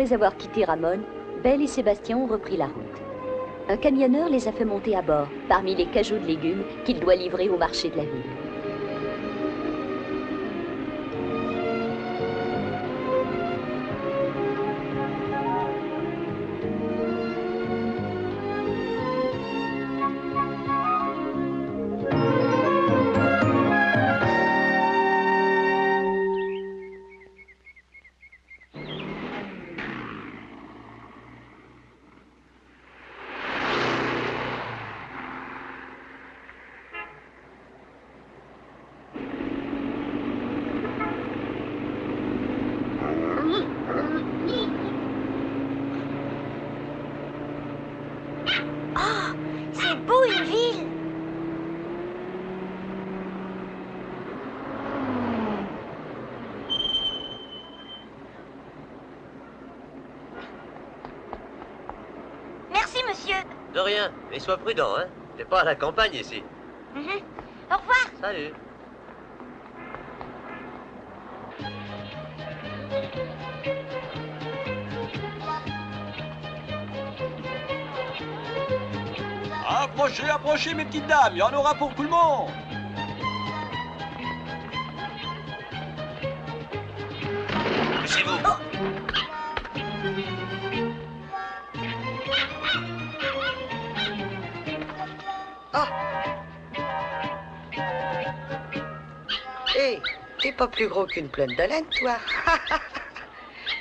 Après avoir quitté Ramon, Belle et Sébastien ont repris la route. Un camionneur les a fait monter à bord, parmi les cajots de légumes qu'il doit livrer au marché de la ville. De rien, mais sois prudent, hein. T'es pas à la campagne ici. Au revoir. Salut. Approchez, approchez mes petites dames, il y en aura pour tout le monde. C'est vous. Hé, t'es pas plus gros qu'une plaine de laine, toi.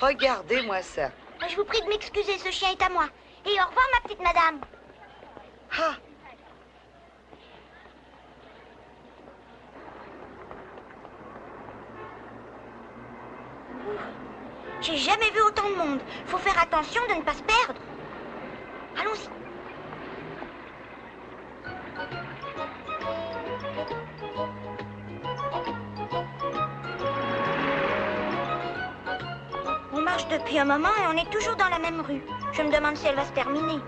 Regardez-moi ça. Je vous prie de m'excuser, ce chien est à moi. Et au revoir, ma petite madame. Ah. J'ai jamais vu autant de monde. Faut faire attention de ne pas se perdre. Allons-y. On marche depuis un moment et on est toujours dans la même rue. Je me demande si elle va se terminer.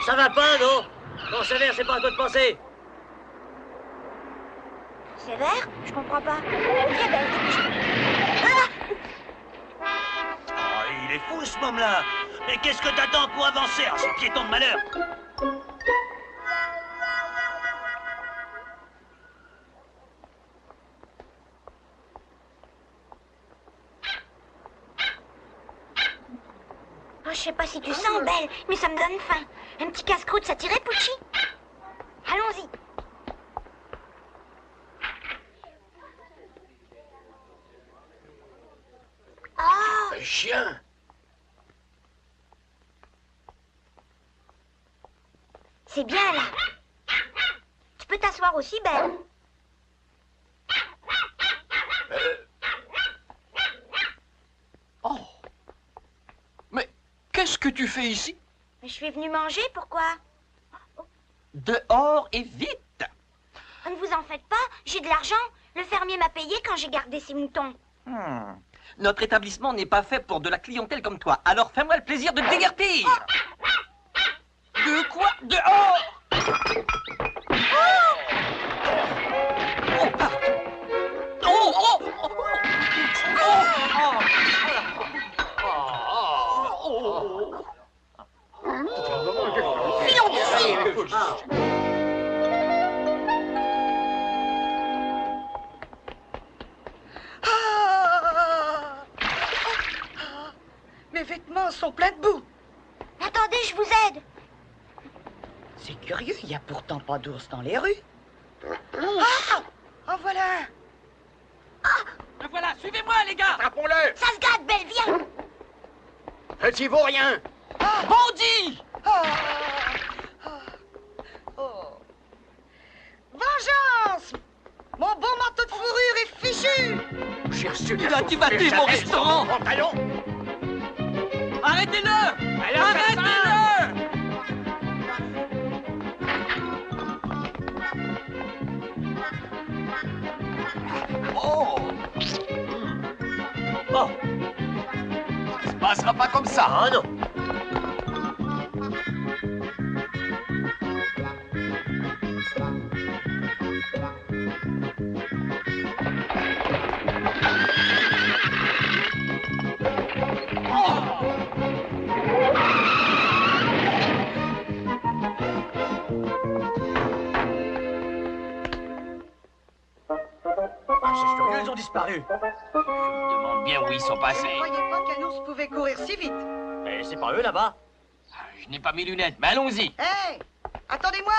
Ça va pas, non? Bon, Sévère, c'est pas à toi de penser. Sévère? Je comprends pas. Viens, Belle. Ah, il est fou, ce môme-là. Mais qu'est-ce que t'attends pour avancer, ce piéton de malheur? Oh, je sais pas si tu sens, Belle, mais ça me donne faim. Un petit casse-croûte, ça tirait, Pucci? Allons-y. Oh! Un chien. C'est bien, là. Tu peux t'asseoir aussi, Belle. Oh. Mais qu'est-ce que tu fais ici? Je suis venue manger, pourquoi? Dehors et vite. Ne vous en faites pas, j'ai de l'argent. Le fermier m'a payé quand j'ai gardé ses moutons. Notre établissement n'est pas fait pour de la clientèle comme toi. Alors fais-moi le plaisir de te déguerpir. De quoi? Dehors! Oh, pardon. Oh, oh, oh, Mes vêtements sont pleins de boue. Attendez, je vous aide. C'est curieux, il n'y a pourtant pas d'ours dans les rues. Ah! En voilà un. Voilà, suivez-moi, les gars. Attrapons-le. Ça se gâte, Belle, viens. Ça n'y vaut rien. Bandit! Vengeance! Mon beau manteau de fourrure est fichu! Cherche Il a divaté mon restaurant. Pantalon. Arrêtez-le! Arrêtez-le! Oh. Oh. passera pas comme ça. Ah non. C'est curieux, ils ont disparu. Je me demande bien où ils sont passés. Je croyais pas qu'un ours pouvait courir si vite. Mais c'est pas eux là-bas. Je n'ai pas mes lunettes, mais allons-y. Hé, attendez-moi.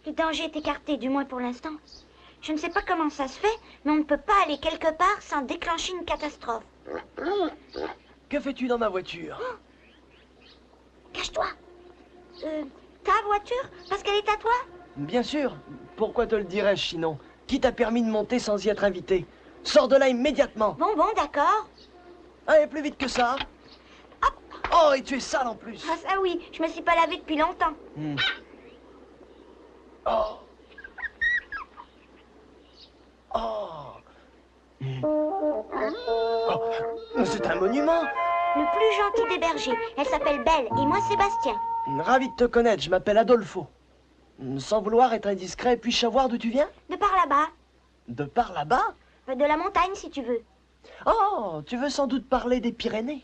Le danger est écarté, du moins pour l'instant. Je ne sais pas comment ça se fait, mais on ne peut pas aller quelque part sans déclencher une catastrophe. Que fais-tu dans ma voiture? Cache-toi. Ta voiture? Parce qu'elle est à toi? Bien sûr. Pourquoi te le dirais-je sinon? Qui t'a permis de monter sans y être invité? Sors de là immédiatement. Bon, d'accord. Allez, plus vite que ça. Hop. Oh, et tu es sale en plus. Ah ça oui, je me suis pas lavé depuis longtemps. Oh. Oh. Oh. C'est un monument. Le plus gentil des bergers. Elle s'appelle Belle et moi Sébastien. Ravi de te connaître, je m'appelle Adolfo. Sans vouloir être indiscret, puis-je savoir d'où tu viens? De par là-bas. De par là-bas? De la montagne si tu veux. Oh, tu veux sans doute parler des Pyrénées.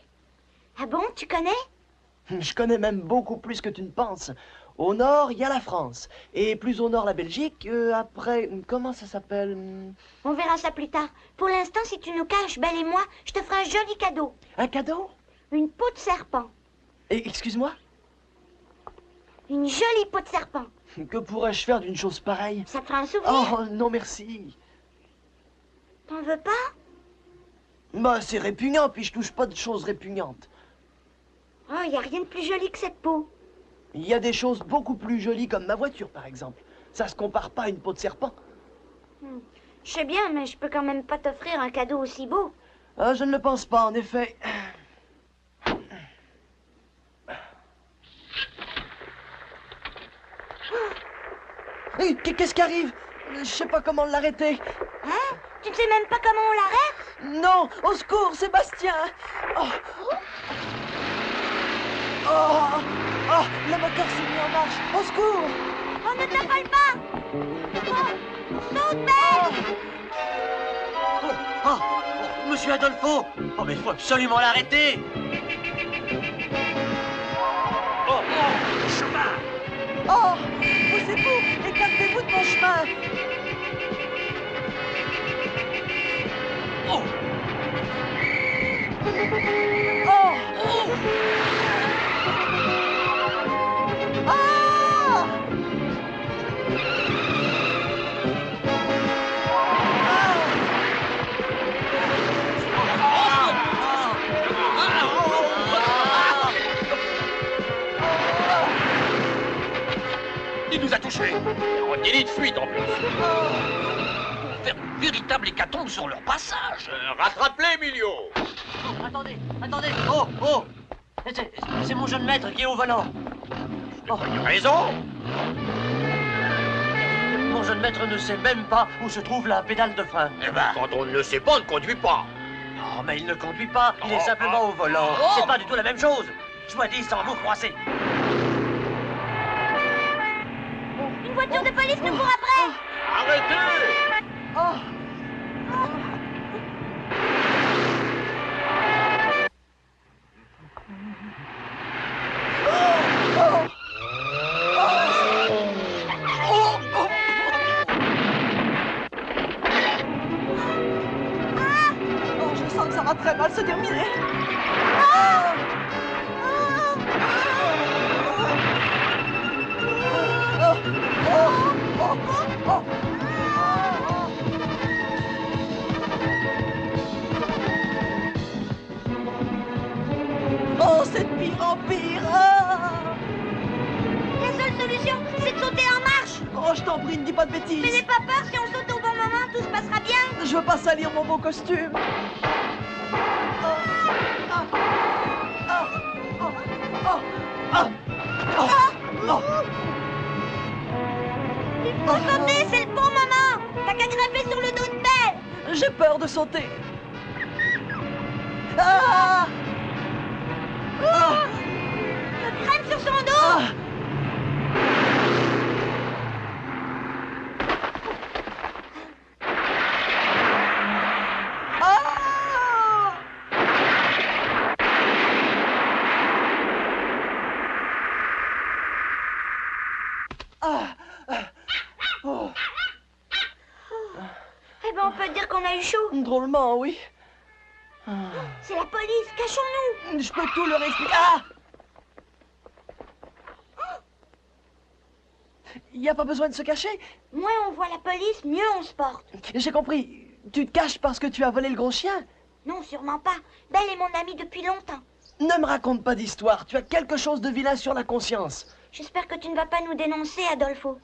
Ah bon, tu connais? Je connais même beaucoup plus que tu ne penses. Au nord, il y a la France. Et plus au nord, la Belgique. Après, comment ça s'appelle? On verra ça plus tard. Pour l'instant, si tu nous caches, Belle et moi, je te ferai un joli cadeau. Un cadeau? Une peau de serpent. Et excuse-moi? Une jolie peau de serpent. Que pourrais-je faire d'une chose pareille? Ça te fera un souvenir. Oh, non merci. T'en veux pas? Bah, c'est répugnant, puis je touche pas de choses répugnantes. Oh, y a rien de plus joli que cette peau. Il y a des choses beaucoup plus jolies comme ma voiture, par exemple. Ça se compare pas à une peau de serpent. Je sais bien, mais je peux quand même pas t'offrir un cadeau aussi beau. Ah, je ne le pense pas, en effet. Qu'est-ce qui arrive? Je sais pas comment l'arrêter. Hein? Tu ne sais même pas comment on l'arrête? Non! Au secours, Sébastien! Oh, oh, oh, le moteur s'est mis en marche! Au secours! On ne t'appelle pas! Oh, saute, Belle! Oh, monsieur Adolfo! Oh, mais il faut absolument l'arrêter! Oh, chemin! Oh! Poussez-vous! Écartez-vous de mon chemin! Oh! Oh! Ah! Il nous a touchés. On délit de fuite en plus. Pour faire une véritable hécatombe sur leur passage. Rattrape-les, Emilio. Oh, attendez! Oh! C'est mon jeune maître qui est au volant! Oh, Il a raison. mon jeune maître ne sait même pas où se trouve la pédale de frein. Eh ben, quand on ne le sait pas, on ne conduit pas. Oh, mais il ne conduit pas, il est simplement au volant. C'est pas du tout la même chose. Je vous dis sans vous froisser. Une voiture de police nous court après! Arrêtez! Oh! Oh, je sens que ça va très mal se terminer. Oh, c'est de pire en pire. La seule solution, c'est de sauter en marche! Oh, je t'en prie, ne dis pas de bêtises. Mais n'aie pas peur, si on saute au bon moment, tout se passera bien! Je veux pas salir mon beau costume. Oh, ah, ah, oh, oh, oh, Il faut sauter, c'est le bon moment. T'as qu'à grimper sur le dos de Belle. J'ai peur de sauter. Ah! Ah! Grimpe sur son dos. Ah! Eh ben, on peut dire qu'on a eu chaud. Drôlement, oui. C'est la police, cachons-nous. Je peux tout leur expliquer. Ah! Il n'y a pas besoin de se cacher. Moins on voit la police, mieux on se porte. J'ai compris. Tu te caches parce que tu as volé le gros chien? Non, sûrement pas. Belle est mon amie depuis longtemps. Ne me raconte pas d'histoire. Tu as quelque chose de vilain sur la conscience. J'espère que tu ne vas pas nous dénoncer, Adolfo.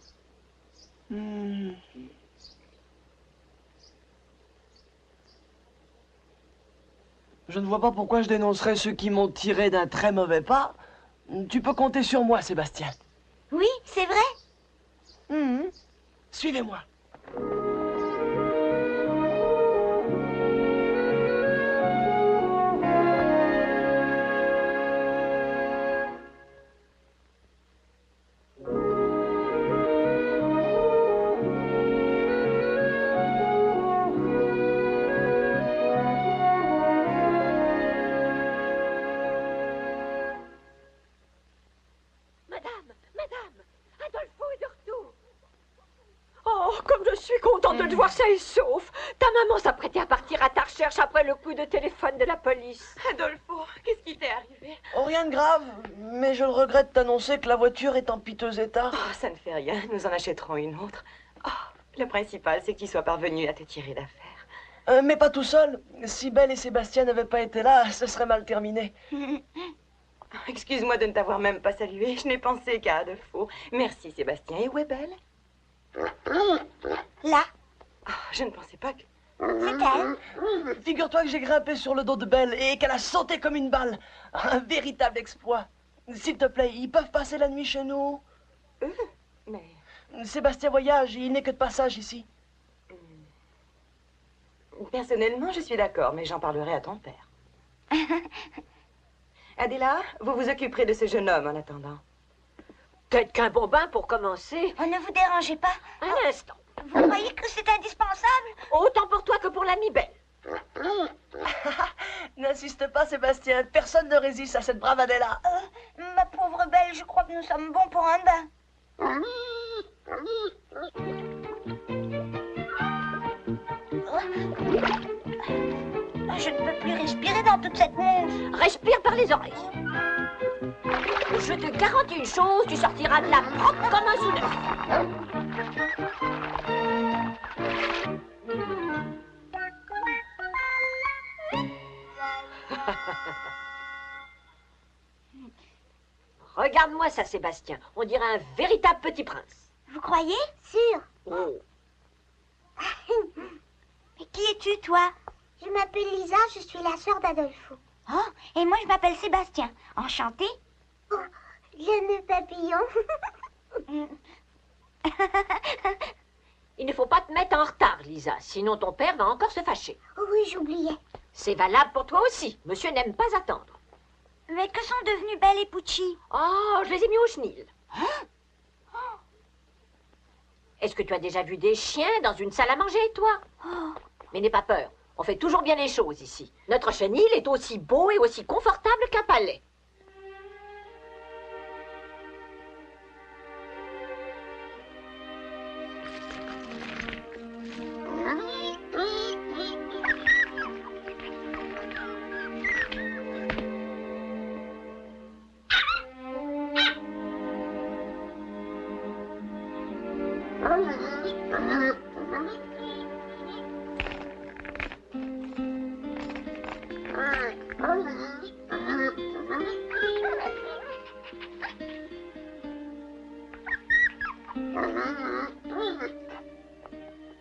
Je ne vois pas pourquoi je dénoncerais ceux qui m'ont tiré d'un très mauvais pas. Tu peux compter sur moi, Sébastien. Oui, c'est vrai. Suivez-moi. De te voir sain et sauf. Ta maman s'apprêtait à partir à ta recherche après le coup de téléphone de la police. Adolfo, qu'est-ce qui t'est arrivé? Oh, rien de grave, mais je le regrette d'annoncer que la voiture est en piteux état. Oh, ça ne fait rien, nous en achèterons une autre. Oh, le principal, c'est que tu sois parvenu à te tirer d'affaire. Mais pas tout seul. Si Belle et Sébastien n'avaient pas été là, ce serait mal terminé. Excuse-moi de ne t'avoir même pas salué, je n'ai pensé qu'à Adolfo. Merci Sébastien. Et où est Belle? Là. Oh, je ne pensais pas que... C'est elle. Figure-toi que j'ai grimpé sur le dos de Belle et qu'elle a sauté comme une balle. Un véritable exploit. S'il te plaît, ils peuvent passer la nuit chez nous? Mais... Sébastien voyage, il n'est que de passage ici. Personnellement, je suis d'accord, mais j'en parlerai à ton père. Adela, vous vous occuperez de ce jeune homme en attendant. Peut-être qu'un bon bain pour commencer. Oh, ne vous dérangez pas. Un instant. Vous croyez que c'est indispensable? Autant pour toi que pour l'ami Belle. N'insiste pas, Sébastien. Personne ne résiste à cette bravade-là. Ma pauvre Belle, je crois que nous sommes bons pour un bain. Je ne peux plus respirer dans toute cette mousse. Respire par les oreilles. Je te garantis une chose, tu sortiras de là propre comme un sous-neuf. Regarde-moi ça, Sébastien. On dirait un véritable petit prince. Vous croyez? Sûr. Oh. Mais qui es-tu, toi? Je m'appelle Lisa, je suis la sœur d'Adolfo. Oh, et moi je m'appelle Sébastien. Enchanté. Oh, le papillon. Il ne faut pas te mettre en retard, Lisa, sinon ton père va encore se fâcher. Oh oui, j'oubliais. C'est valable pour toi aussi. Monsieur n'aime pas attendre. Mais que sont devenus Belle et Pucci? Oh, je les ai mis au chenil. Est-ce que tu as déjà vu des chiens dans une salle à manger, toi? Mais n'aie pas peur. On fait toujours bien les choses ici. Notre chenil est aussi beau et aussi confortable qu'un palais.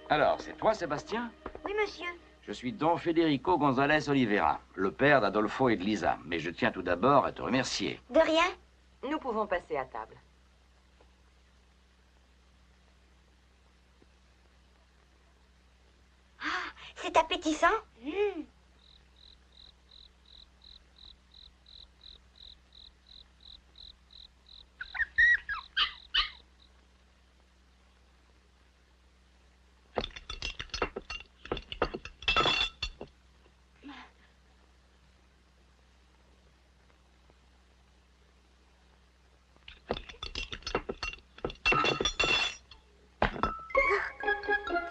Alors, c'est toi, Sébastien? Oui, monsieur. Je suis Don Federico González Oliveira, le père d'Adolfo et de Lisa. Mais je tiens tout d'abord à te remercier. De rien. Nous Nous pouvons passer à table. Ah, c'est appétissant.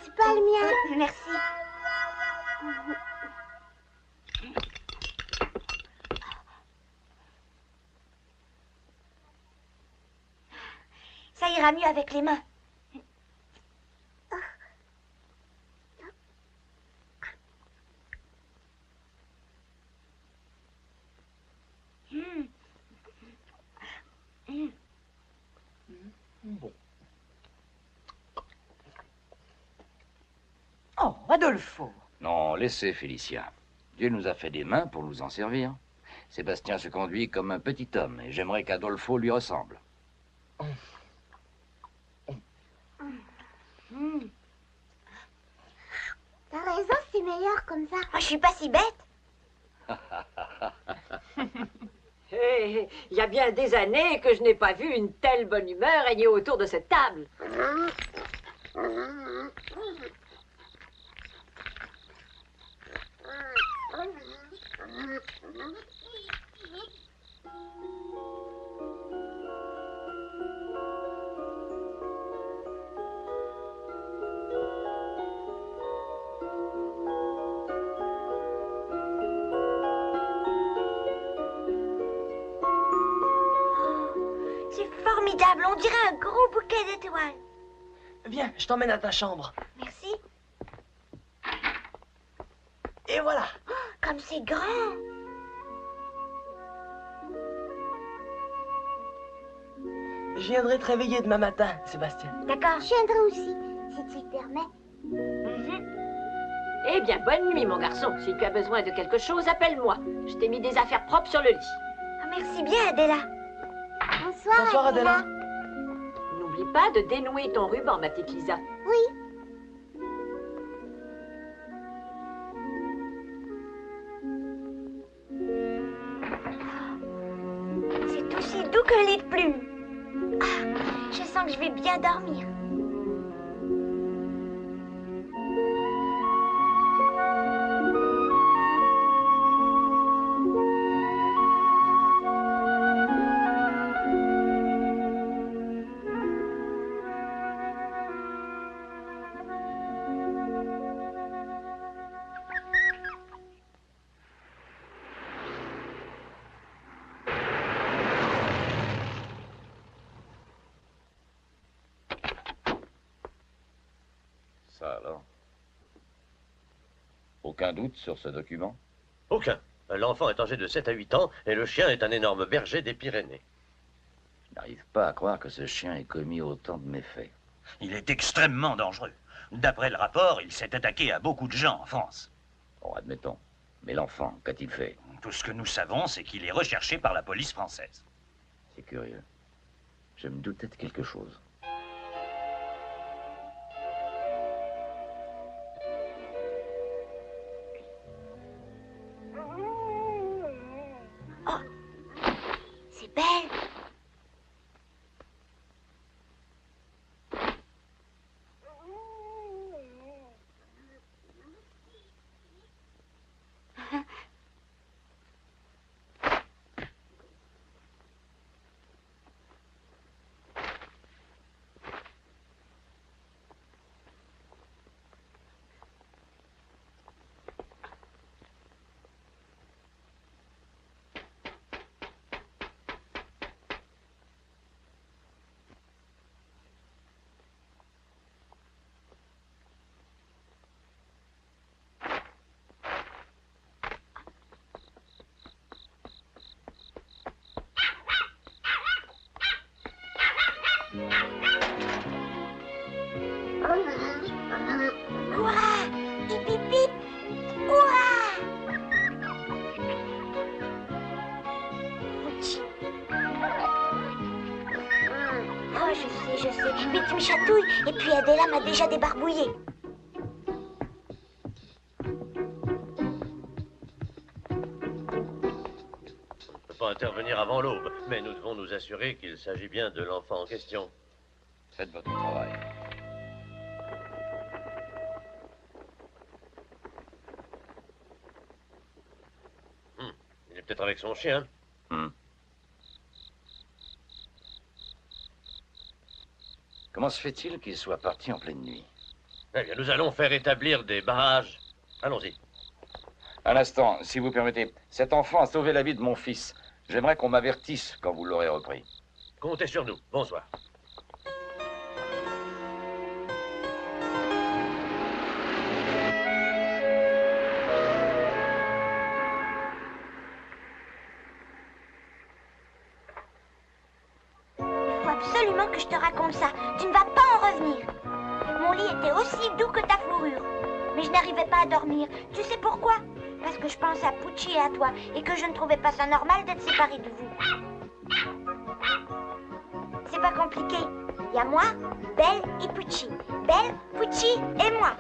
C'est pas le mien. Merci. Ça ira mieux avec les mains. Bon. Oh, Adolfo. Non, laissez Félicia. Dieu nous a fait des mains pour nous en servir. Sébastien se conduit comme un petit homme et j'aimerais qu'Adolfo lui ressemble. T'as raison, c'est meilleur comme ça. Moi, je suis pas si bête. Hé, il y a bien des années que je n'ai pas vu une telle bonne humeur régner autour de cette table. C'est formidable, on dirait un gros bouquet d'étoiles. Viens, je t'emmène à ta chambre. Merci. Et voilà. Comme c'est grand. Je viendrai te réveiller demain matin, Sébastien. D'accord, je viendrai aussi, si tu le permets. Eh bien, bonne nuit, mon garçon. Si tu as besoin de quelque chose, appelle-moi. Je t'ai mis des affaires propres sur le lit. Ah, merci bien, Adela. Bonsoir, Bonsoir, Adela. N'oublie pas de dénouer ton ruban, ma petite Lisa. Oui. C'est aussi doux qu'un lit de plumes. Ah, je sens que je vais bien dormir. Ça alors? Aucun doute sur ce document? Aucun. L'enfant est âgé de 7 à 8 ans et le chien est un énorme berger des Pyrénées. Je n'arrive pas à croire que ce chien ait commis autant de méfaits. Il est extrêmement dangereux. D'après le rapport, il s'est attaqué à beaucoup de gens en France. Bon, admettons. Mais l'enfant, qu'a-t-il fait? Tout ce que nous savons, c'est qu'il est recherché par la police française. C'est curieux. Je me doutais de quelque chose. Oh, c'est belle. Ouah! Hip hip hip! Ouah! Ouch. je sais. Mais tu me chatouilles. Et puis Adela m'a déjà débarbouillée. Pas intervenir avant l'aube, mais nous devons nous assurer qu'il s'agit bien de l'enfant en question. Faites votre travail. Il est peut-être avec son chien. Comment se fait-il qu'il soit parti en pleine nuit? Eh bien, nous allons faire établir des barrages. Allons-y. Un instant, si vous permettez. Cet enfant a sauvé la vie de mon fils. J'aimerais qu'on m'avertisse quand vous l'aurez repris. Comptez sur nous. Bonsoir. Il faut absolument que je te raconte ça. Tu ne vas pas en revenir. Mon lit était aussi doux que ta fourrure. Mais je n'arrivais pas à dormir. Tu sais pourquoi? Parce que je pense à Pucci et à toi, et que je ne trouvais pas ça normal d'être séparés de vous. C'est pas compliqué. Il y a moi, Belle et Pucci. Belle, Pucci et moi.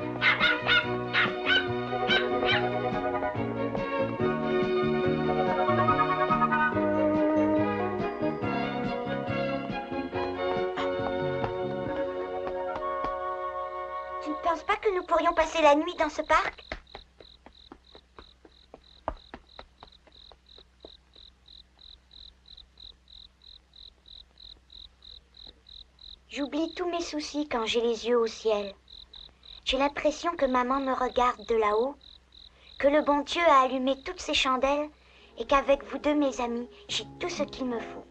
Tu ne penses pas que nous pourrions passer la nuit dans ce parc? J'oublie tous mes soucis quand j'ai les yeux au ciel. J'ai l'impression que maman me regarde de là-haut, que le bon Dieu a allumé toutes ses chandelles et qu'avec vous deux, mes amis, j'ai tout ce qu'il me faut.